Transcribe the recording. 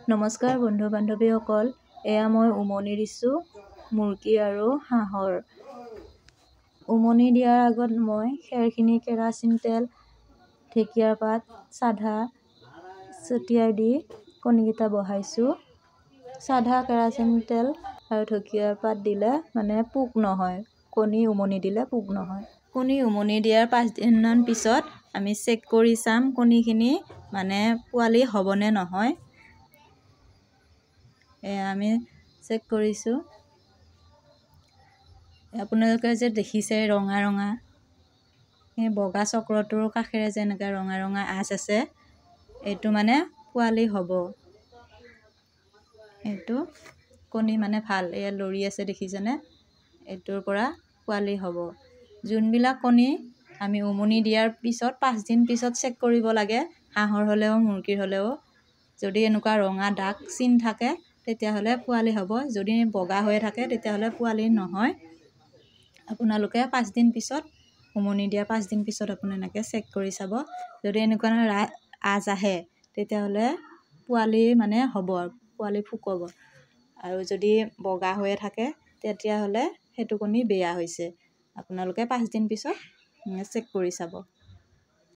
নমস্কাৰ বন্ধু বান্ধৱীসকল, এয়া মই উমনি দিছোঁ মুৰ্গী আৰু হাঁহৰ। উমনি দিয়াৰ আগত মই খেৰখিনি কেৰাচিন তেল, ঢেকীয়াৰ পাত, চাধা ছটিয়াই দি কণীকেইটা বহাইছোঁ। চাধা, কেৰাচিন তেল আৰু ঢেকীয়াৰ পাত দিলে মানে পোক নহয়, কণী উমনি দিলে পোক নহয়। কণী উমনি দিয়াৰ 5 দিনমান পিছত আমি চেক কৰি চাম কণীখিনি মানে পোৱালি হ'বনে নহয়। আমি চেক কৰিছোঁ। আপোনালোকে যে দেখিছে ৰঙা ৰঙা এই বগা চক্ৰটোৰ কাষেৰে যে এনেকৈ ৰঙা ৰঙা আঁচ আছে, এইটো মানে পোৱালি হ'ব। এইটো কণী মানে ভাল, এয়া লৰি আছে দেখিছেনে, এইটোৰ পৰা পোৱালি হ'ব। যোনবিলাক কণী আমি উমনি দিয়াৰ পিছত 5 দিন পিছত চেক কৰিব লাগে, হাঁহৰ হ'লেও মুৰ্গীৰ হ'লেও। যদি এনেকুৱা ৰঙা দাগ চিন থাকে তেতিয়াহ'লে পোৱালি হ'ব, যদি বগা হৈ থাকে তেতিয়াহ'লে পোৱালি নহয়। আপোনালোকে 5 দিন পিছত, উমনি দিয়া 5 দিন পিছত আপুনি এনেকৈ চেক কৰি চাব। যদি এনেকুৱা আঁচ আহে তেতিয়াহ'লে পোৱালি মানে হ'ব, পোৱালি ফুকব। আৰু যদি বগা হৈ থাকে তেতিয়াহ'লে সেইটো কণী বেয়া হৈছে। আপোনালোকে 5 দিন পিছত চেক কৰি চাব।